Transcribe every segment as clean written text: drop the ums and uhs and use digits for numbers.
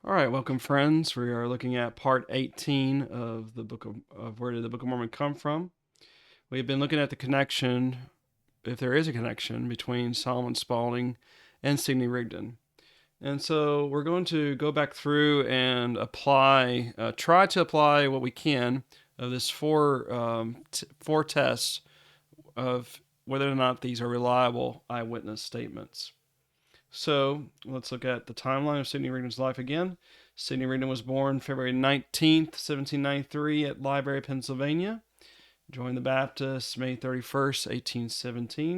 All right, welcome, friends. We are looking at part 18 of the book of Where Did the Book of Mormon Come From? We've been looking at the connection, if there is a connection, between Solomon Spalding and Sidney Rigdon. And so we're going to go back through and try to apply what we can of this four tests of whether or not these are reliable eyewitness statements. So let's look at the timeline of Sidney Rigdon's life again. Sidney Rigdon was born February 19th, 1793 at Library, Pennsylvania. Joined the Baptists May 31st, 1817.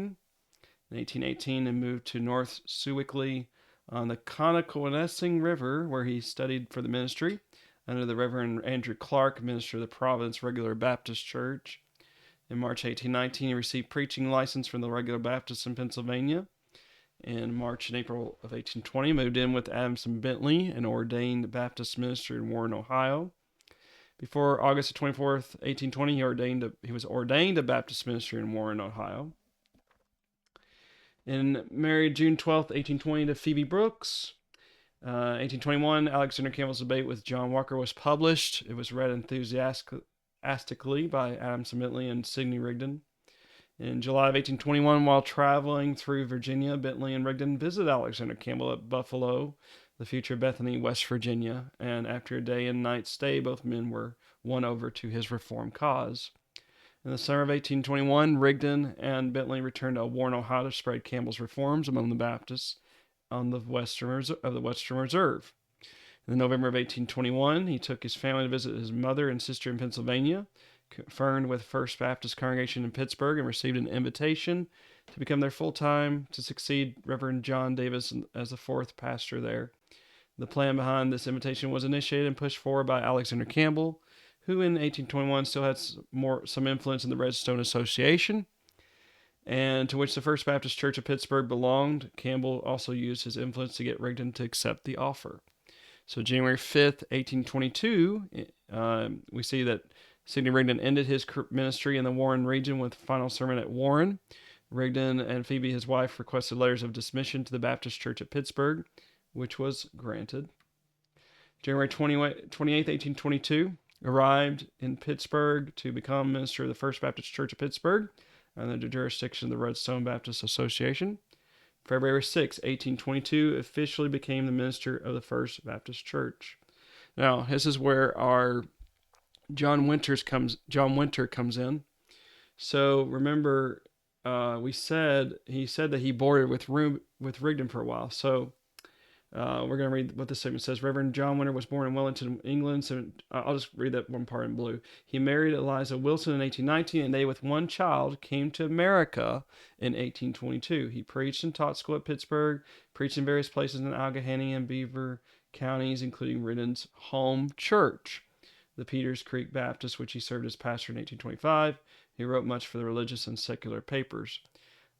In 1818, and moved to North Sewickley on the Connoquenessing River, where he studied for the ministry under the Reverend Andrew Clark, minister of the Providence Regular Baptist Church. In March 1819, he received preaching license from the Regular Baptists in Pennsylvania. In March and April of 1820, moved in with Adamson Bentley, an ordained Baptist minister in Warren, Ohio. Before August 24th, 1820, he was ordained a Baptist minister in Warren, Ohio. And married June 12th, 1820 to Phoebe Brooks. 1821, Alexander Campbell's debate with John Walker was published. It was read enthusiastically by Adamson Bentley and Sidney Rigdon. In July of 1821, while traveling through Virginia, Bentley and Rigdon visited Alexander Campbell at Buffalo, the future Bethany, West Virginia, and after a day and night stay, both men were won over to his reform cause. In the summer of 1821, Rigdon and Bentley returned to Warren, Ohio to spread Campbell's reforms among the Baptists on the Western Reserve. In November of 1821, he took his family to visit his mother and sister in Pennsylvania, confirmed with First Baptist Congregation in Pittsburgh, and received an invitation to become their full-time to succeed Reverend John Davis as the fourth pastor there. The plan behind this invitation was initiated and pushed forward by Alexander Campbell, who in 1821 still had some influence in the Redstone Association, and to which the First Baptist Church of Pittsburgh belonged. Campbell also used his influence to get Rigdon to accept the offer. So January 5th, 1822, we see that Sidney Rigdon ended his ministry in the Warren region with final sermon at Warren. Rigdon and Phoebe, his wife, requested letters of dismission to the Baptist Church at Pittsburgh, which was granted. January 28th, 1822, arrived in Pittsburgh to become minister of the First Baptist Church of Pittsburgh under the jurisdiction of the Redstone Baptist Association. February 6, 1822, officially became the minister of the First Baptist Church. Now, this is where our John Winter comes in. So remember, he said that he boarded with Rigdon for a while. So we're going to read what this statement says. Reverend John Winter was born in Wellington, England. So I'll just read that one part in blue. He married Eliza Wilson in 1819, and they, with one child, came to America in 1822. He preached and taught school at Pittsburgh, preached in various places in Allegheny and Beaver counties, including Rigdon's home church, the Peters Creek Baptist, which he served as pastor in 1825. He wrote much for the religious and secular papers.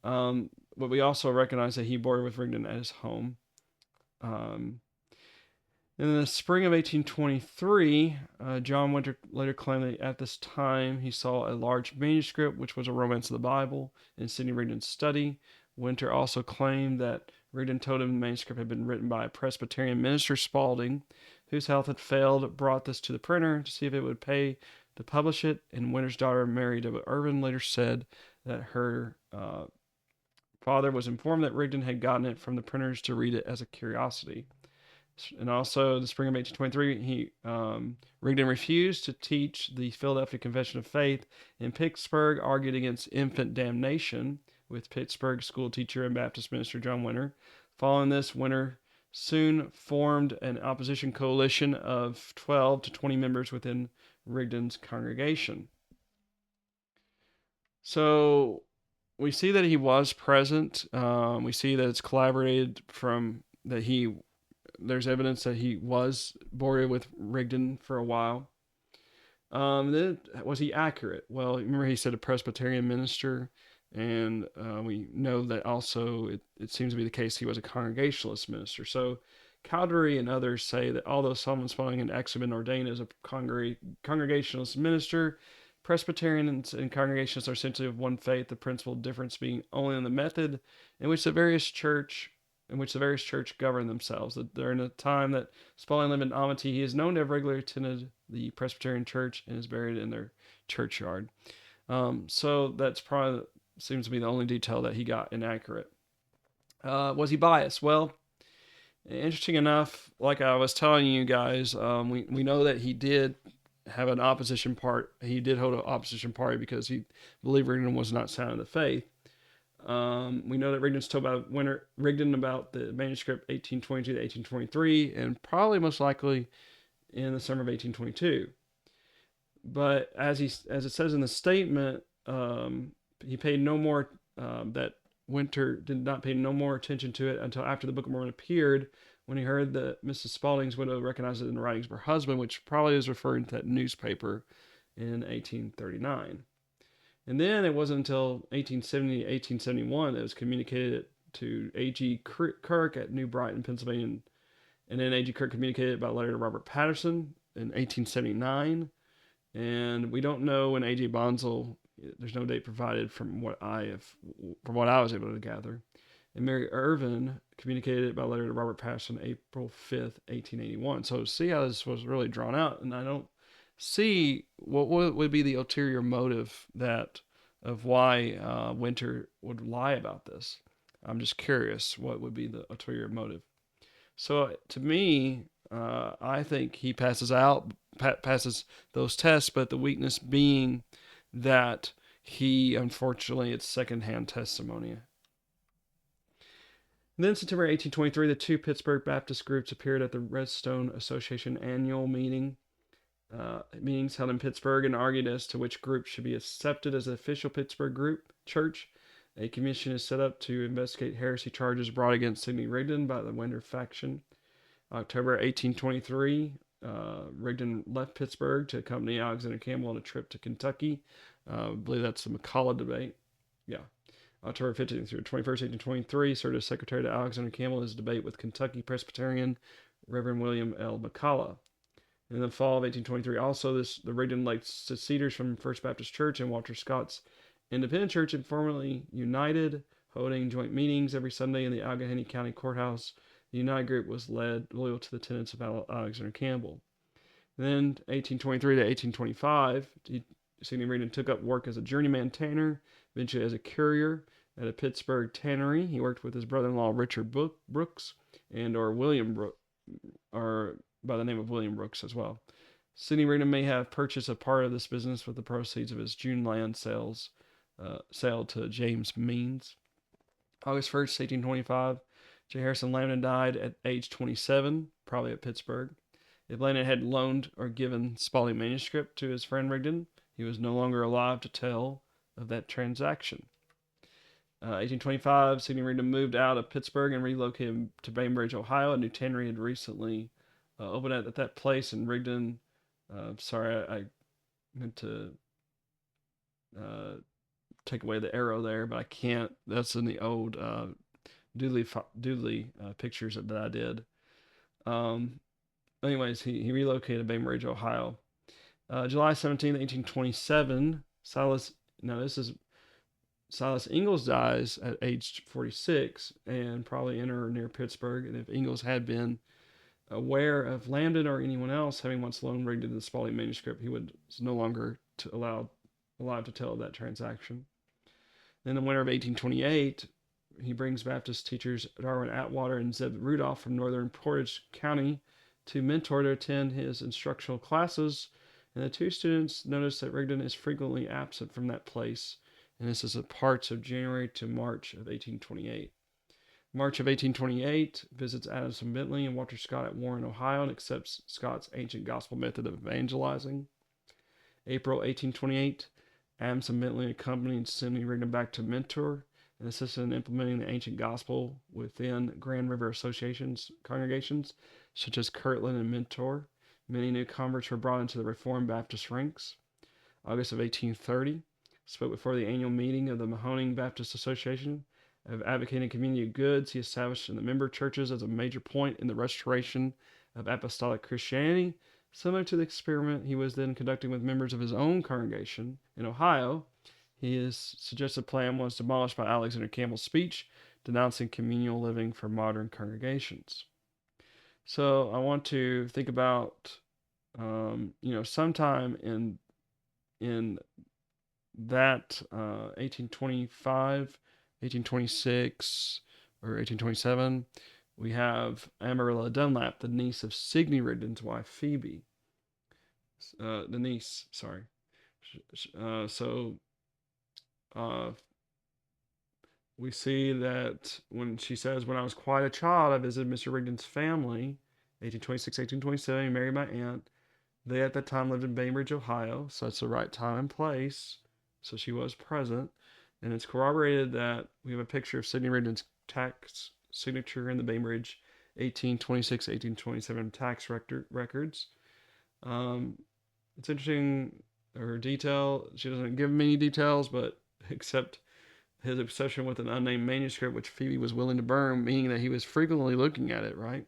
But we also recognize that he boarded with Rigdon at his home. In the spring of 1823, John Winter later claimed that at this time he saw a large manuscript, which was a romance of the Bible, in Sidney Rigdon's study. Winter also claimed that Rigdon told him the manuscript had been written by a Presbyterian minister, Spalding, whose health had failed, brought this to the printer to see if it would pay to publish it. And Winter's daughter, Mary W. Irvin, later said that her father was informed that Rigdon had gotten it from the printers to read it as a curiosity. And also, in the spring of 1823, Rigdon refused to teach the Philadelphia Confession of Faith in Pittsburgh, argued against infant damnation with Pittsburgh school teacher and Baptist minister John Winter. Following this, Winter soon formed an opposition coalition of 12 to 20 members within Rigdon's congregation. So we see that he was present. We see that it's collaborated there's evidence that he was boarded with Rigdon for a while. Was he accurate? Well, remember he said a Presbyterian minister, and we know that also it seems to be the case he was a Congregationalist minister. So Cowdery and others say that although Solomon Spalding had actually been ordained as a Congregationalist minister, Presbyterians and Congregationalists are essentially of one faith, the principal difference being only in the method in which the various church in which the various church governed themselves. During the time that Spalding lived in Amity, he is known to have regularly attended the Presbyterian Church and is buried in their churchyard. So that's probably seems to be the only detail that he got inaccurate. Was he biased? Well, interesting enough, like I was telling you guys, we know that he did have an opposition part. He did hold an opposition party because he believed Rigdon was not sound in the faith. We know that Rigdon's told about Rigdon about the manuscript 1822 to 1823, and probably most likely in the summer of 1822. But as it says in the statement, he paid no more that Winter did not pay no more attention to it until after the Book of Mormon appeared, when he heard that Mrs. Spalding's widow recognized it in the writings of her husband, which probably is referring to that newspaper in 1839. And then it wasn't until 1870 to 1871 that it was communicated to A.G. Kirk at New Brighton, Pennsylvania. And then A.G. Kirk communicated it by letter to Robert Patterson in 1879. And we don't know when A.J. Bonsall, there's no date provided from what I was able to gather. And Mary Irvin communicated it by letter to Robert Patterson April 5th, 1881. So see how this was really drawn out, and I don't see what would be the ulterior motive of why Winter would lie about this. I'm just curious what would be the ulterior motive. So to me, I think he passes those tests, but the weakness being that he, unfortunately, it's secondhand testimony. And then September 1823, the two Pittsburgh Baptist groups appeared at the Redstone Association annual meetings held in Pittsburgh, and argued as to which group should be accepted as the official Pittsburgh group church. A commission is set up to investigate heresy charges brought against Sidney Rigdon by the Winter faction. October 1823, Rigdon left Pittsburgh to accompany Alexander Campbell on a trip to Kentucky. I believe that's the McCullough debate. Yeah. October 15th through 21st, 1823, served as secretary to Alexander Campbell in his debate with Kentucky Presbyterian Reverend William L. McCullough. In the fall of 1823, also, the Rigdon led seceders from First Baptist Church and Walter Scott's Independent Church informally united, holding joint meetings every Sunday in the Allegheny County Courthouse. The United Group was loyal to the tenets of Alexander Campbell. Then, 1823 to 1825, Sidney Rigdon took up work as a journeyman tanner, eventually as a courier at a Pittsburgh tannery. He worked with his brother-in-law Richard Brooks or William Brooks, or by the name of William Brooks as well. Sidney Rigdon may have purchased a part of this business with the proceeds of his June land sale to James Means. August 1st, 1825, J. Harrison Lambton died at age 27, probably at Pittsburgh. If Lambton had loaned or given Spalding manuscript to his friend Rigdon, he was no longer alive to tell of that transaction. 1825, Sidney Rigdon moved out of Pittsburgh and relocated to Bainbridge, Ohio. A new tannery had recently opened at that place, and Rigdon, I meant to take away the arrow there, but I can't. That's in the old Doodly pictures that I did. Anyways, he relocated to Bainbridge, Ohio. July 17, 1827, Silas Ingalls dies at age 46 and probably in or near Pittsburgh. And if Ingalls had been aware of Lambton or anyone else having once loaned Rigdon the Spalding manuscript, he was no longer alive to tell of that transaction. In the winter of 1828, he brings Baptist teachers Darwin Atwater and Zeb Rudolph from northern Portage County to Mentor to attend his instructional classes, and the two students notice that Rigdon is frequently absent from that place, and this is at parts of January to March of 1828. March of 1828, visits Adamson Bentley and Walter Scott at Warren, Ohio, and accepts Scott's ancient gospel method of evangelizing. April 1828, Adamson Bentley accompanied Sidney Rigdon back to Mentor and assisted in implementing the ancient gospel within Grand River Association's congregations, such as Kirtland and Mentor. Many new converts were brought into the Reformed Baptist ranks. August of 1830, spoke before the annual meeting of the Mahoning Baptist Association. Of advocating community goods, he established in the member churches as a major point in the restoration of apostolic Christianity, similar to the experiment he was then conducting with members of his own congregation in Ohio. His suggested plan was demolished by Alexander Campbell's speech denouncing communal living for modern congregations. So I want to think about, sometime in that 1825, 1826, or 1827, we have Amarilla Dunlap, the niece of Sidney Rigdon's wife, Phoebe. The niece, sorry. So uh, we see that when she says, when I was quite a child, I visited Mr. Rigdon's family, 1826, 1827, he married my aunt. They at that time lived in Bainbridge, Ohio, so that's the right time and place. So she was present. And it's corroborated that we have a picture of Sidney Rigdon's tax signature in the Bainbridge 1826, 1827 tax records. It's interesting, her detail, she doesn't give many details, but except his obsession with an unnamed manuscript which Phoebe was willing to burn, meaning that he was frequently looking at it, right?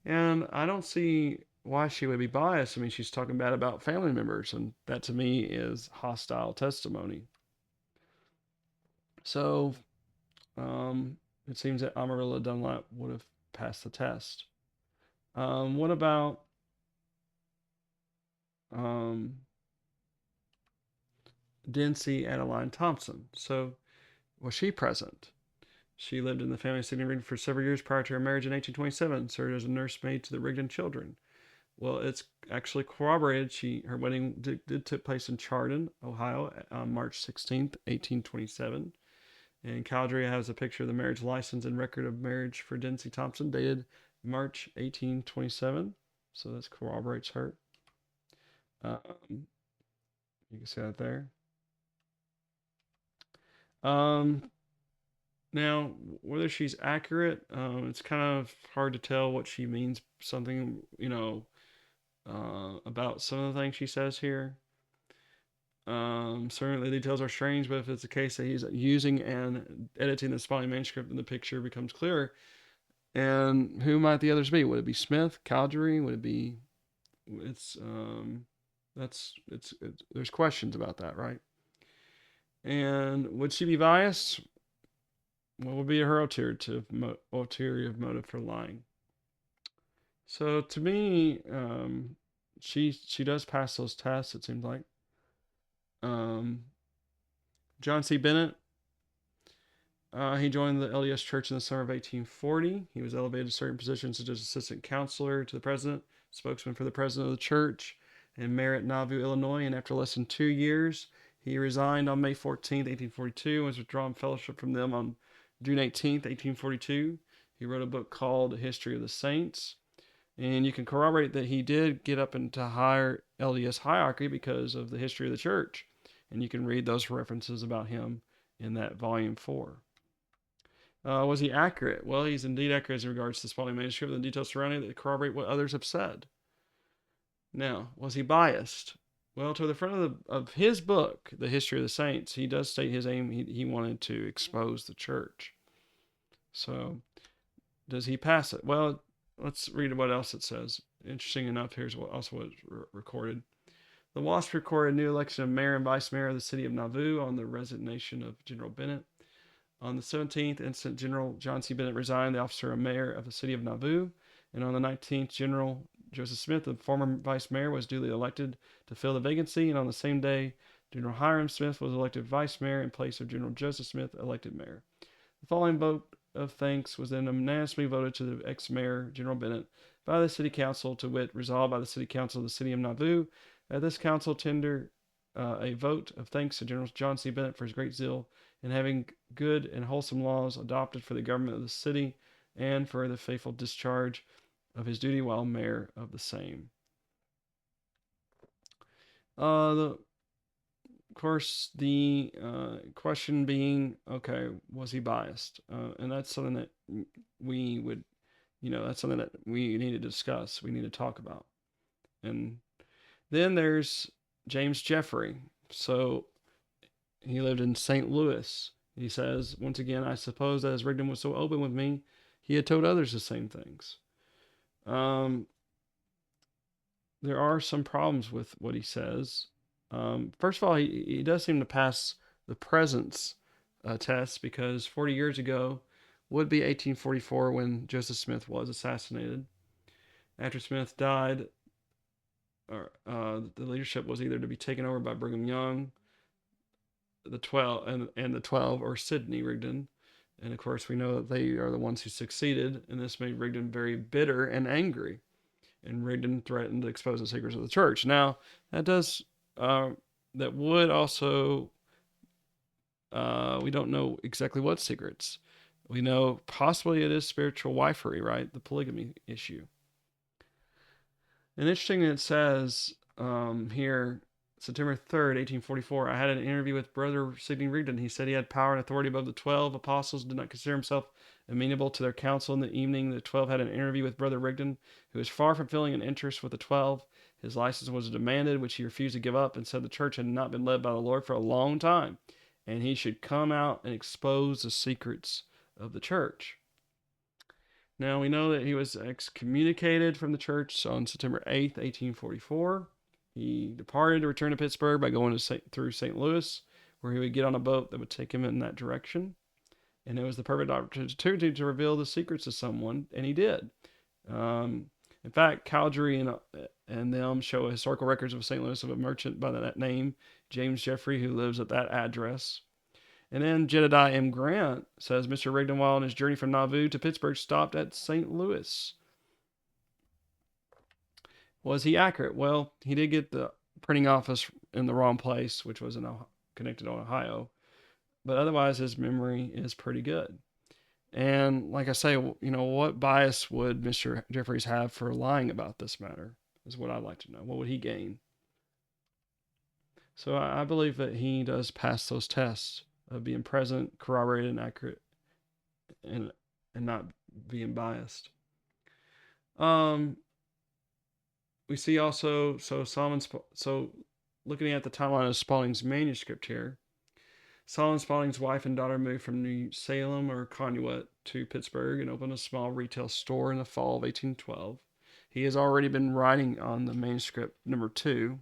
And I don't see why she would be biased. I mean, she's talking bad about family members, and that to me is hostile testimony. So it seems that Amarilla Dunlap would have passed the test. What about Dency Adeline Thompson? So was she present? She lived in the family of Sidney Rigdon for several years prior to her marriage in 1827, served as a nursemaid to the Rigdon children. Well, it's actually corroborated. Her wedding did take place in Chardon, Ohio, on March 16th, 1827. And Cowdery has a picture of the marriage license and record of marriage for Dency Thompson, dated March 1827. So this corroborates her. You can see that there. Now, whether she's accurate, it's kind of hard to tell what she means. Something, about some of the things she says here. Certainly the details are strange, but if it's the case that he's using and editing the Spalding manuscript, then the picture becomes clearer. And who might the others be? Would it be Smith, Cowdery? Would it be? It's there's questions about that, right? And would she be biased? What would be her ulterior motive for lying? So to me, she does pass those tests. It seems like. John C. Bennett. He joined the LDS Church in the summer of 1840. He was elevated to certain positions such as assistant counselor to the president, spokesman for the president of the church, and mayor at Nauvoo, Illinois. And after less than 2 years, he resigned on May 14th, 1842, and was withdrawn fellowship from them on June 18th, 1842. He wrote a book called History of the Saints. And you can corroborate that he did get up into higher LDS hierarchy because of the history of the church. And you can read those references about him in that volume 4. Was he accurate? Well, he's indeed accurate as regards to the Spalding manuscript and the details surrounding it that corroborate what others have said. Now, was he biased? Well, to the front of his book, The History of the Saints, he does state his aim. He wanted to expose the church. So, does he pass it? Well, let's read what else it says. Interesting enough, here's what was recorded. The WASP recorded a new election of mayor and vice mayor of the city of Nauvoo on the resignation of General Bennett. On the 17th instant, General John C. Bennett resigned the office of mayor of the city of Nauvoo, and on the 19th, General Joseph Smith, the former vice mayor, was duly elected to fill the vacancy, and on the same day, General Hiram Smith was elected vice mayor in place of General Joseph Smith, elected mayor. The following vote of thanks was then unanimously voted to the ex-mayor, General Bennett, by the city council, to wit, resolved by the city council of the city of Nauvoo, that this council tender a vote of thanks to General John C. Bennett for his great zeal in having good and wholesome laws adopted for the government of the city and for the faithful discharge of his duty while mayor of the same. Of course, the question being, okay, was he biased? And that's something that we would, that's something that we need to discuss. We need to talk about. And then there's James Jeffrey. So he lived in St. Louis. He says, once again, I suppose that as Rigdon was so open with me, he had told others the same things. There are some problems with what he says. First of all, he does seem to pass the presence tests because 40 years ago would be 1844 when Joseph Smith was assassinated. After Smith died, the leadership was either to be taken over by Brigham Young, the 12, and the 12, or Sidney Rigdon. And of course, we know that they are the ones who succeeded, and this made Rigdon very bitter and angry. And Rigdon threatened to expose the secrets of the church. Now, that would also, we don't know exactly what secrets. We know possibly it is spiritual wifery, right? The polygamy issue. And interesting, it says here, September 3rd, 1844, I had an interview with Brother Sidney Rigdon. He said he had power and authority above the 12 apostles, did not consider himself amenable to their counsel. In the evening, the 12 had an interview with Brother Rigdon, who was far from feeling an interest with the 12. His license was demanded, which he refused to give up, and said the church had not been led by the Lord for a long time, and he should come out and expose the secrets of the church. Now, we know that he was excommunicated from the church on September 8th, 1844. He departed to return to Pittsburgh by going through St. Louis, where he would get on a boat that would take him in that direction. And it was the perfect opportunity to reveal the secrets to someone, and he did. In fact, Calgary and them show historical records of St. Louis of a merchant by that name, James Jeffrey, who lives at that address. And then Jedediah M. Grant says Mr. Rigdon, while on his journey from Nauvoo to Pittsburgh, stopped at St. Louis. Was he accurate? Well, he did get the printing office in the wrong place, which was connected to Ohio. But otherwise, his memory is pretty good. And like I say, what bias would Mr. Jeffries have for lying about this matter is what I'd like to know. What would he gain? So I believe that he does pass those tests of being present, corroborated, and accurate, and not being biased. We see also, looking at the timeline of Spalding's manuscript here, Solomon Spalding's wife and daughter moved from New Salem or Conneaut to Pittsburgh and opened a small retail store in the fall of 1812. He has already been writing on the manuscript number 2.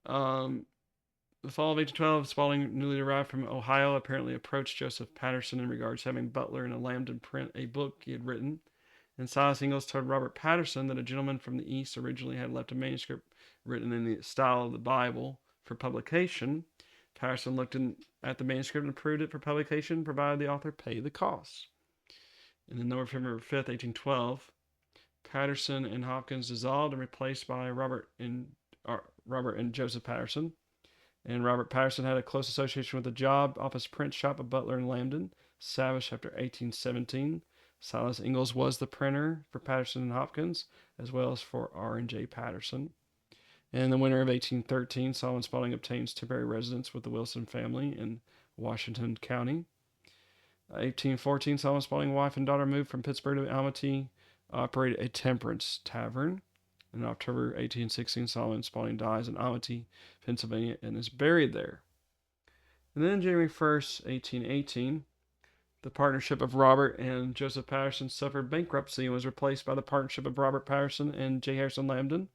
The fall of 1812, Spalding, newly arrived from Ohio, apparently approached Joseph Patterson in regards to having Butler and Lambton print a book he had written. And Silas Ingalls told Robert Patterson that a gentleman from the East originally had left a manuscript written in the style of the Bible for publication. Patterson looked at the manuscript and approved it for publication, provided the author pay the costs. And then November 5th, 1812, Patterson and Hopkins dissolved and replaced by Robert and Joseph Patterson. And Robert Patterson had a close association with the job office print shop of Butler and Lambton, established after 1817. Silas Ingalls was the printer for Patterson and Hopkins, as well as for R&J Patterson. In the winter of 1813, Solomon Spalding obtains temporary residence with the Wilson family in Washington County. 1814, Solomon Spalding's wife and daughter moved from Pittsburgh to Amity, operated a temperance tavern. In October 1816, Solomon Spalding dies in Amity, Pennsylvania, and is buried there. And then January 1st, 1818, the partnership of Robert and Joseph Patterson suffered bankruptcy and was replaced by the partnership of Robert Patterson and J. Harrison Lambton.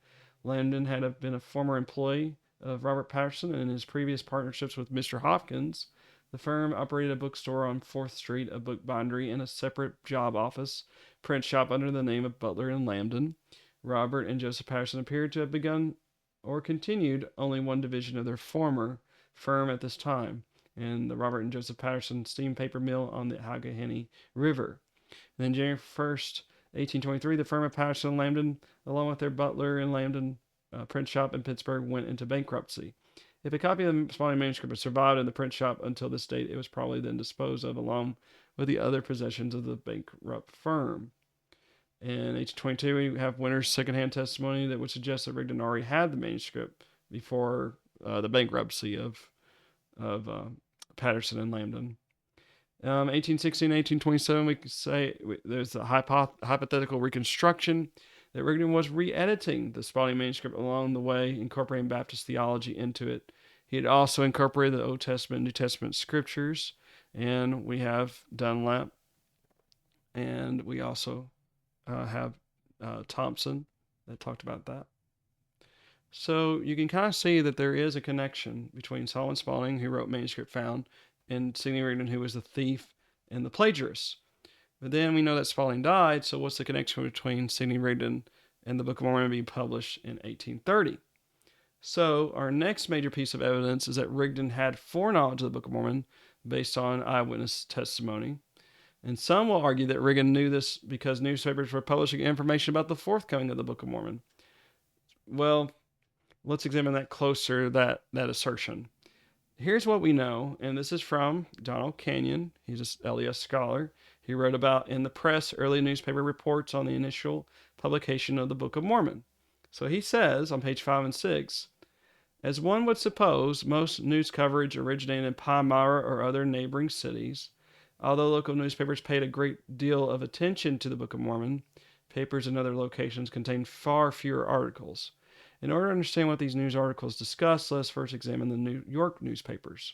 Lambton had been a former employee of Robert Patterson, and in his previous partnerships with Mr. Hopkins, the firm operated a bookstore on 4th Street, a bookbindery, and a separate job office print shop under the name of Butler and Lambton. Robert and Joseph Patterson appeared to have begun or continued only one division of their former firm at this time, and the Robert and Joseph Patterson steam paper mill on the Allegheny River. And then January 1st, 1823, the firm of Patterson and Lambton, along with their Butler and Lambton print shop in Pittsburgh, went into bankruptcy. If a copy of the Spalding manuscript had survived in the print shop until this date, it was probably then disposed of along with the other possessions of the bankrupt firm. In 1822, we have Winter's secondhand testimony that would suggest that Rigdon already had the manuscript before the bankruptcy of Patterson and Lambton. 1816 and 1827, we could say there's a hypothetical reconstruction that Rigdon was re-editing the Spalding manuscript along the way, incorporating Baptist theology into it. He had also incorporated the Old Testament and New Testament scriptures, and we have Dunlap, and we also have Thompson that talked about that. So you can kind of see that there is a connection between Solomon Spalding, who wrote Manuscript Found, and Sidney Rigdon, who was the thief and the plagiarist. But then we know that Spalding died, so what's the connection between Sidney Rigdon and the Book of Mormon being published in 1830? So our next major piece of evidence is that Rigdon had foreknowledge of the Book of Mormon based on eyewitness testimony. And some will argue that Rigdon knew this because newspapers were publishing information about the forthcoming of the Book of Mormon. Well, let's examine that closer, that assertion. Here's what we know, and this is from Donald Kenyon. He's an LDS scholar. He wrote about in the press early newspaper reports on the initial publication of the Book of Mormon. So he says on page 5 and 6, as one would suppose, most news coverage originated in Palmyra or other neighboring cities. Although local newspapers paid a great deal of attention to the Book of Mormon, papers in other locations contained far fewer articles. In order to understand what these news articles discuss, let's first examine the New York newspapers.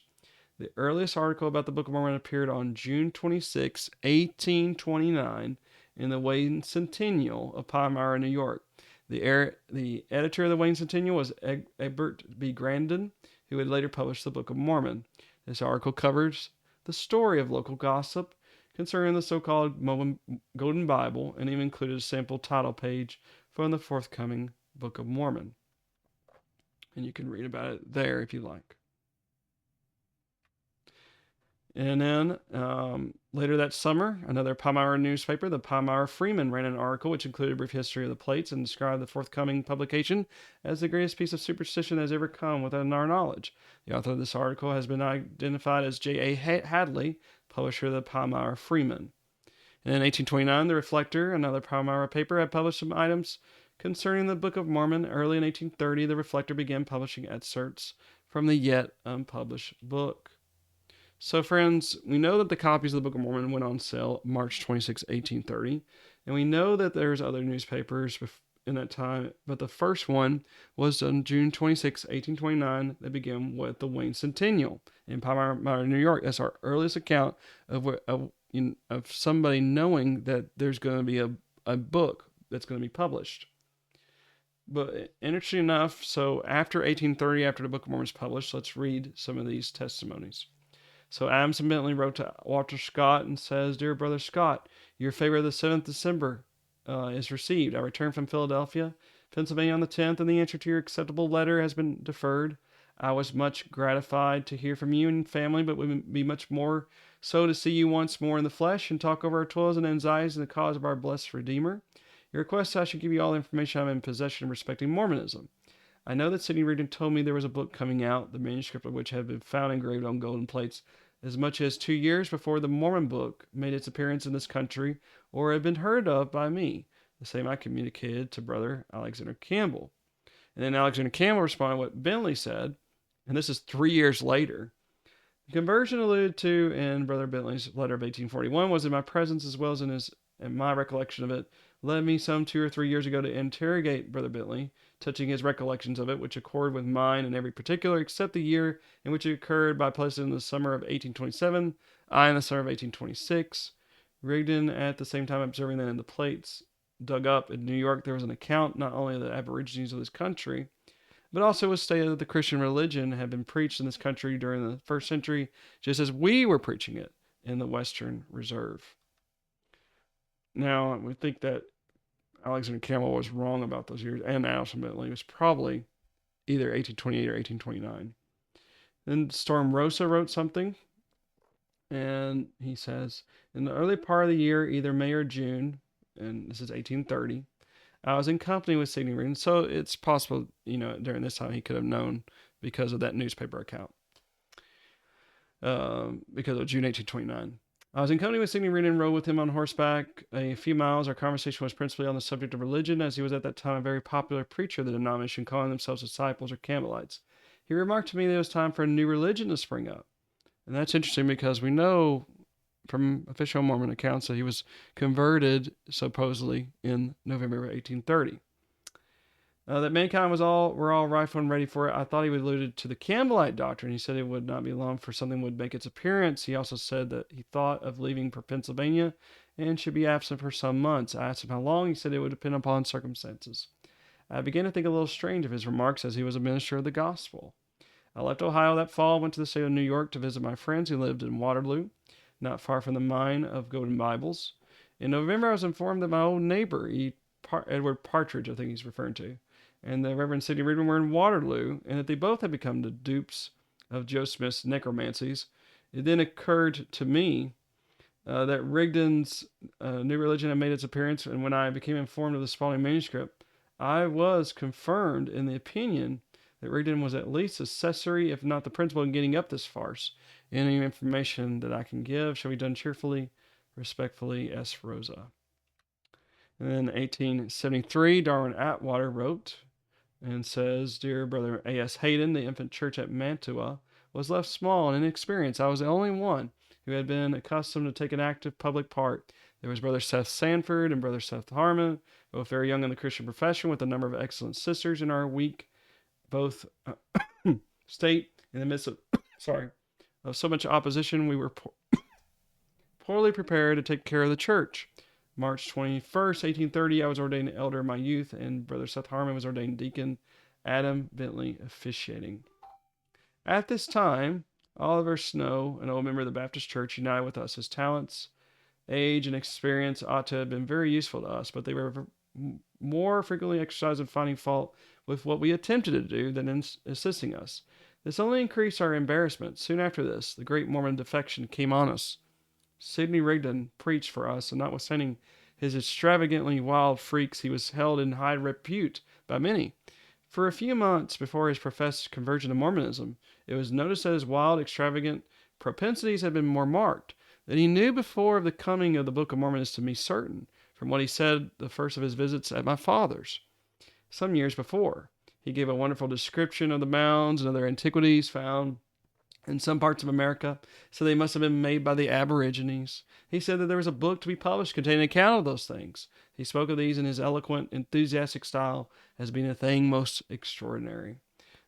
The earliest article about the Book of Mormon appeared on June 26, 1829, in the Wayne Centennial of Palmyra, New York. The editor of the Wayne Centennial was Egbert B. Grandin, who would later publish the Book of Mormon. This article covers the story of local gossip concerning the so-called Golden Bible, and even included a sample title page from the forthcoming Book of Mormon. And you can read about it there if you like. And then later that summer, another Palmyra newspaper, the Palmyra Freeman, ran an article which included a brief history of the plates and described the forthcoming publication as the greatest piece of superstition that has ever come within our knowledge. The author of this article has been identified as J.A. Hadley, publisher of the Palmyra Freeman. And in 1829, the Reflector, another Palmyra paper, had published some items concerning the Book of Mormon. Early in 1830, the Reflector began publishing excerpts from the yet unpublished book. So, friends, we know that the copies of the Book of Mormon went on sale March 26, 1830, and we know that there's other newspapers in that time, but the first one was on June 26, 1829, that began with the Wayne Centennial in Palmyra, New York. That's our earliest account of somebody knowing that there's going to be a book that's going to be published. But interesting enough, so after 1830, after the Book of Mormon was published, let's read some of these testimonies. So Adamson Bentley wrote to Walter Scott and says, Dear Brother Scott, your favor of the 7th December is received. I returned from Philadelphia, Pennsylvania on the 10th, and the answer to your acceptable letter has been deferred. I was much gratified to hear from you and family, but would be much more so to see you once more in the flesh and talk over our toils and anxieties in the cause of our blessed Redeemer. Your request I should give you all the information I'm in possession respecting Mormonism. I know that Sidney Rigdon told me there was a book coming out, the manuscript of which had been found engraved on golden plates as much as 2 years before the Mormon book made its appearance in this country or had been heard of by me. The same I communicated to Brother Alexander Campbell. And then Alexander Campbell responded what Bentley said, and this is 3 years later. The conversion alluded to in Brother Bentley's letter of 1841 was in my presence as well as in my recollection of it, led me some 2 or 3 years ago to interrogate Brother Bentley, touching his recollections of it, which accord with mine in every particular, except the year in which it occurred by placing in the summer of 1827, I in the summer of 1826. Rigdon at the same time observing that in the plates dug up in New York there was an account not only of the aborigines of this country, but also was stated that the Christian religion had been preached in this country during the 1st century, just as we were preaching it in the Western Reserve. Now, we think that Alexander Campbell was wrong about those years, and Adamson Bentley was probably either 1828 or 1829. Then Storm Rosa wrote something, and he says, in the early part of the year, either May or June, and this is 1830, I was in company with Sidney Rigdon, so it's possible, during this time he could have known because of that newspaper account, because of June 1829. I was in company with Sidney Rigdon and rode with him on horseback a few miles. Our conversation was principally on the subject of religion, as he was at that time a very popular preacher of the denomination, calling themselves disciples or Campbellites. He remarked to me that it was time for a new religion to spring up. And that's interesting because we know from official Mormon accounts that he was converted, supposedly, in November of 1830. That mankind were all ripe and ready for it. I thought he alluded to the Campbellite doctrine. He said it would not be long for something would make its appearance. He also said that he thought of leaving for Pennsylvania and should be absent for some months. I asked him how long. He said it would depend upon circumstances. I began to think a little strange of his remarks as he was a minister of the gospel. I left Ohio that fall, went to the state of New York to visit my friends who lived in Waterloo, not far from the mine of Golden Bibles. In November, I was informed that my old neighbor, Edward Partridge, I think he's referring to, and the Reverend Sidney Rigdon were in Waterloo, and that they both had become the dupes of Joe Smith's necromancies. It then occurred to me that Rigdon's new religion had made its appearance, and when I became informed of the Spalding manuscript, I was confirmed in the opinion that Rigdon was at least accessory, if not the principal, in getting up this farce. Any information that I can give shall be done cheerfully, respectfully, S. Rosa. And then 1873, Darwin Atwater wrote and says, Dear Brother A.S. Hayden, the infant church at Mantua was left small and inexperienced. I was the only one who had been accustomed to take an active public part. There was Brother Seth Sanford and Brother Seth Harmon, both very young in the Christian profession, with a number of excellent sisters in our week, both state in the midst of of so much opposition. We were poorly prepared to take care of the church. March 21st, 1830, I was ordained elder in my youth, and Brother Seth Harmon was ordained deacon, Adam Bentley officiating. At this time, Oliver Snow, an old member of the Baptist Church, united with us. His talents, age, and experience ought to have been very useful to us, but they were more frequently exercised in finding fault with what we attempted to do than in assisting us. This only increased our embarrassment. Soon after this, the great Mormon defection came on us. Sidney Rigdon preached for us, and notwithstanding his extravagantly wild freaks, he was held in high repute by many. For a few months before his professed conversion to Mormonism, it was noticed that his wild, extravagant propensities had been more marked. That he knew before of the coming of the Book of Mormon is to me certain, from what he said the first of his visits at my father's. Some years before, he gave a wonderful description of the mounds and other antiquities found in some parts of America, so they must have been made by the aborigines. He said that there was a book to be published containing an account of those things. He spoke of these in his eloquent, enthusiastic style as being a thing most extraordinary.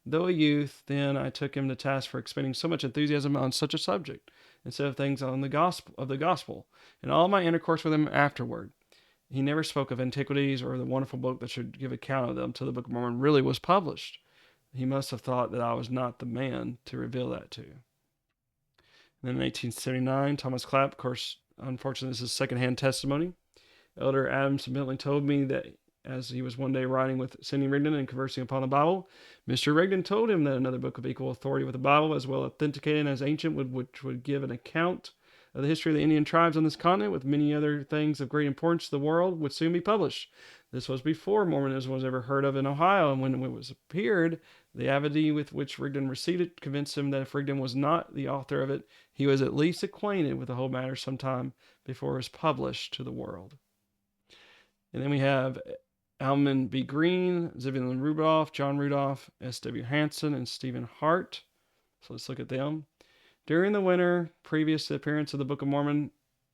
Though a youth, then I took him to task for expending so much enthusiasm on such a subject, instead of things on the gospel. In all my intercourse with him afterward, he never spoke of antiquities or the wonderful book that should give account of them till the Book of Mormon really was published. He must have thought that I was not the man to reveal that to. And then in 1879, Thomas Clapp, of course, unfortunately, this is secondhand testimony. Elder Adams Bentley told me that as he was one day riding with Sidney Rigdon and conversing upon the Bible, Mr. Rigdon told him that another book of equal authority with the Bible, as well authenticated as ancient, which would give an account of the history of the Indian tribes on this continent, with many other things of great importance to the world, would soon be published. This was before Mormonism was ever heard of in Ohio, and when it was appeared, the avidity with which Rigdon received it convinced him that if Rigdon was not the author of it, he was at least acquainted with the whole matter some time before it was published to the world. And then we have Alman B. Green, Zebulon Rudolph, John Rudolph, S.W. Hansen, and Stephen Hart. So let's look at them. During the winter previous to the appearance of the Book of Mormon,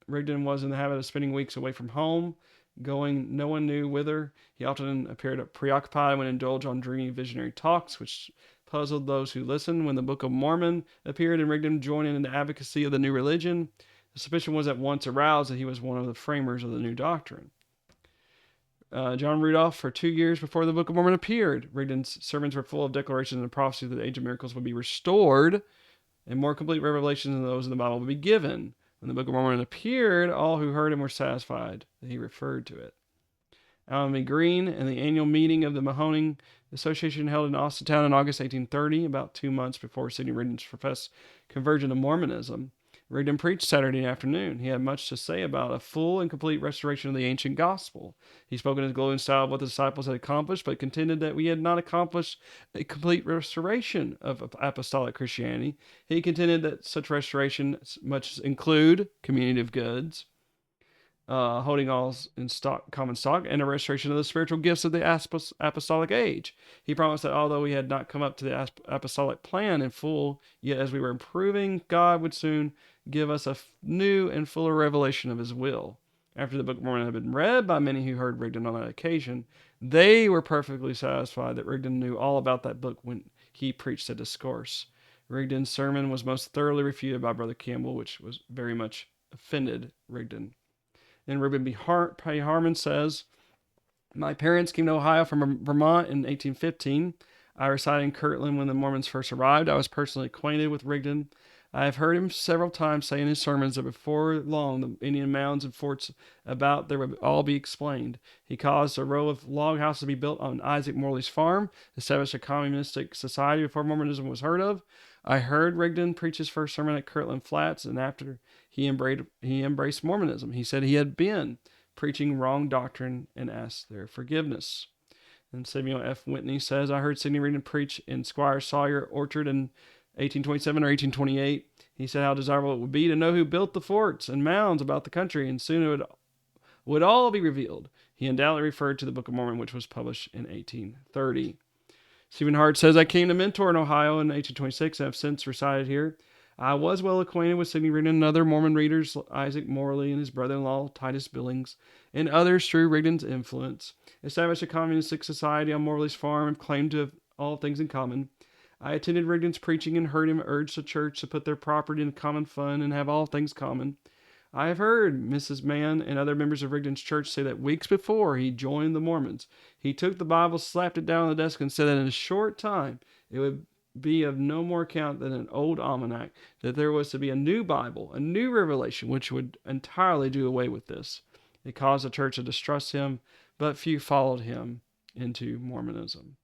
Rigdon was in the habit of spending weeks away from home, going no one knew whither. He often appeared preoccupied when indulged on dreamy visionary talks, which puzzled those who listened. When the Book of Mormon appeared and Rigdon joined in the advocacy of the new religion, the suspicion was at once aroused that he was one of the framers of the new doctrine. John Rudolph, for 2 years before the Book of Mormon appeared, Rigdon's sermons were full of declarations and prophecies that the age of miracles would be restored and more complete revelations than those in the Bible would be given. When the Book of Mormon appeared, all who heard him were satisfied that he referred to it. Allen B. Green, and the annual meeting of the Mahoning Association held in Austintown in August 1830, about 2 months before Sidney Rigdon's professed conversion to Mormonism, Rigdon preached Saturday afternoon. He had much to say about a full and complete restoration of the ancient gospel. He spoke in his glowing style of what the disciples had accomplished, but contended that we had not accomplished a complete restoration of apostolic Christianity. He contended that such restoration must include community of goods, holding all in common stock, and a restoration of the spiritual gifts of the apostolic age. He promised that although we had not come up to the apostolic plan in full, yet as we were improving, God would soon give us a new and fuller revelation of his will. After the Book of Mormon had been read by many who heard Rigdon on that occasion, they were perfectly satisfied that Rigdon knew all about that book when he preached a discourse. Rigdon's sermon was most thoroughly refuted by Brother Campbell, which was very much offended Rigdon. And Reuben B. Harmon says, my parents came to Ohio from Vermont in 1815. I resided in Kirtland when the Mormons first arrived. I was personally acquainted with Rigdon. I have heard him several times say in his sermons that before long the Indian mounds and forts about there would all be explained. He caused a row of log houses to be built on Isaac Morley's farm, established a communistic society before Mormonism was heard of. I heard Rigdon preach his first sermon at Kirtland Flats, and after he embraced Mormonism. He said he had been preaching wrong doctrine and asked their forgiveness. And Samuel F. Whitney says, I heard Sidney Rigdon preach in Squire Sawyer Orchard in 1827 or 1828. He said how desirable it would be to know who built the forts and mounds about the country, and soon it would all be revealed. He undoubtedly referred to the Book of Mormon, which was published in 1830. Stephen Hart says, I came to mentor in Ohio in 1826 and have since resided here. I was well acquainted with Sidney Rigdon and other Mormon readers, Isaac Morley and his brother-in-law, Titus Billings, and others through Rigdon's influence. Established a communistic society on Morley's farm and claimed to have all things in common. I attended Rigdon's preaching and heard him urge the church to put their property in common fund and have all things common. I have heard Mrs. Mann and other members of Rigdon's church say that weeks before he joined the Mormons, he took the Bible, slapped it down on the desk, and said that in a short time it would be of no more account than an old almanac, that there was to be a new Bible, a new revelation, which would entirely do away with this. It caused the church to distrust him, but few followed him into Mormonism.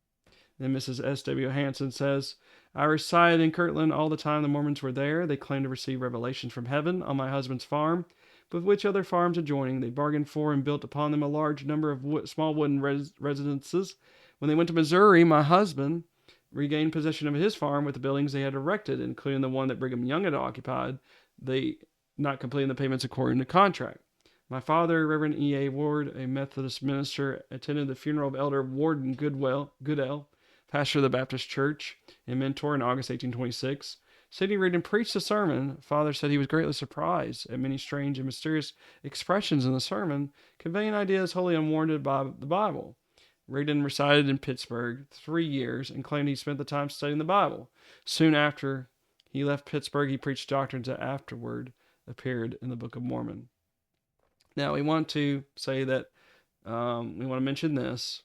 Then Mrs. S.W. Hanson says, I resided in Kirtland all the time the Mormons were there. They claimed to receive revelations from heaven on my husband's farm, with which other farms adjoining. They bargained for and built upon them a large number of small wooden residences. When they went to Missouri, my husband regained possession of his farm with the buildings they had erected, including the one that Brigham Young had occupied, they not completing the payments according to contract. My father, Reverend E.A. Ward, a Methodist minister, attended the funeral of Elder Warden Goodell, pastor of the Baptist Church, and mentor in August 1826. Sidney Rigdon preached a sermon. Father said he was greatly surprised at many strange and mysterious expressions in the sermon, conveying ideas wholly unwarranted by the Bible. Rigdon resided in Pittsburgh 3 years and claimed he spent the time studying the Bible. Soon after he left Pittsburgh, he preached doctrines that afterward appeared in the Book of Mormon. Now, we want to say that we want to mention this.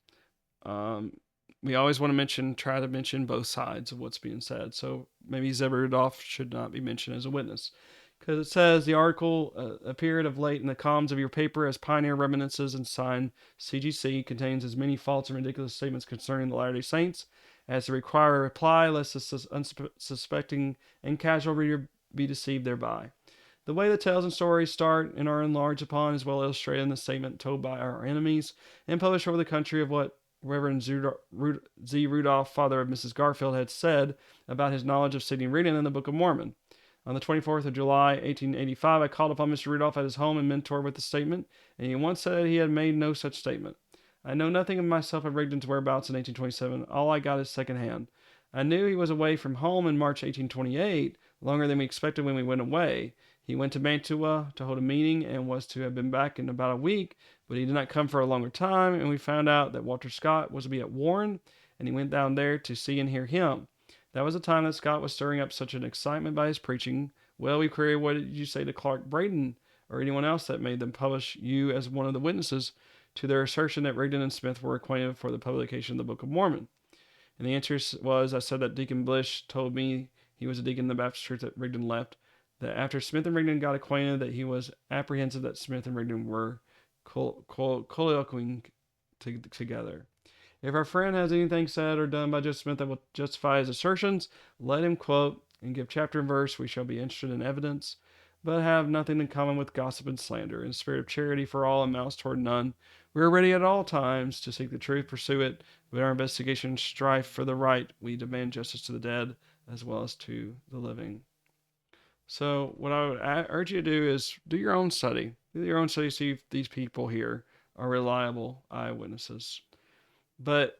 We always want to try to mention both sides of what's being said. So maybe Zebra Rudolph should not be mentioned as a witness. Because it says the article appeared of late in the columns of your paper as Pioneer Reminiscences and signed CGC contains as many false and ridiculous statements concerning the Latter-day Saints as to require a reply, lest the unsuspecting and casual reader be deceived thereby. The way the tales and stories start and are enlarged upon is well illustrated in the statement told by our enemies and published over the country of what Reverend Z. Rudolph, father of Mrs. Garfield, had said about his knowledge of Sidney Rigdon in the Book of Mormon. On the 24th of July, 1885, I called upon Mr. Rudolph at his home and mentor with the statement, and he once said he had made no such statement. I know nothing of myself of Rigdon's whereabouts in 1827. All I got is secondhand. I knew he was away from home in March 1828, longer than we expected when we went away. He went to Mantua to hold a meeting and was to have been back in about a week, but he did not come for a longer time, and we found out that Walter Scott was to be at Warren, and he went down there to see and hear him. That was the time that Scott was stirring up such an excitement by his preaching. Well, we queried, what did you say to Clark Braden or anyone else that made them publish you as one of the witnesses to their assertion that Rigdon and Smith were acquainted for the publication of the Book of Mormon? And the answer was, I said that Deacon Blish told me, he was a deacon in the Baptist church that Rigdon left, that after Smith and Rigdon got acquainted, that he was apprehensive that Smith and Rigdon were colloquing together. If our friend has anything said or done by Joseph Smith that will justify his assertions, let him quote and give chapter and verse. We shall be interested in evidence, but have nothing in common with gossip and slander. In the spirit of charity for all and malice toward none, we are ready at all times to seek the truth, pursue it, but our investigation and strife for the right. We demand justice to the dead as well as to the living. So what I would urge you to do is do your own study. Do your own study, see if these people here are reliable eyewitnesses. But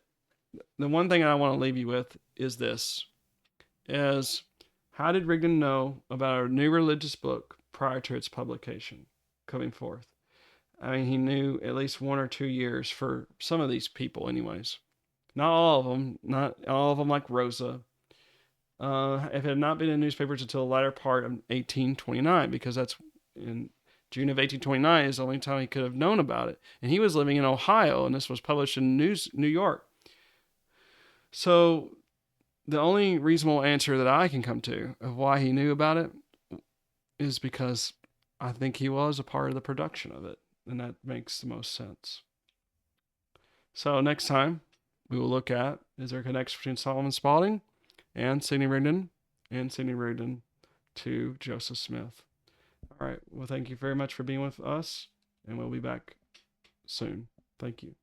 the one thing I want to leave you with is this, is how did Rigdon know about a new religious book prior to its publication coming forth? I mean, he knew at least 1 or 2 years for some of these people anyways. Not all of them like Rosa. If it had not been in newspapers until the latter part of 1829, because that's in June of 1829 is the only time he could have known about it. And he was living in Ohio, and this was published in New York. So the only reasonable answer that I can come to of why he knew about it is because I think he was a part of the production of it, and that makes the most sense. So next time, we will look at, is there a connection between Solomon Spalding and Sidney Rigdon to Joseph Smith? All right. Well, thank you very much for being with us, and we'll be back soon. Thank you.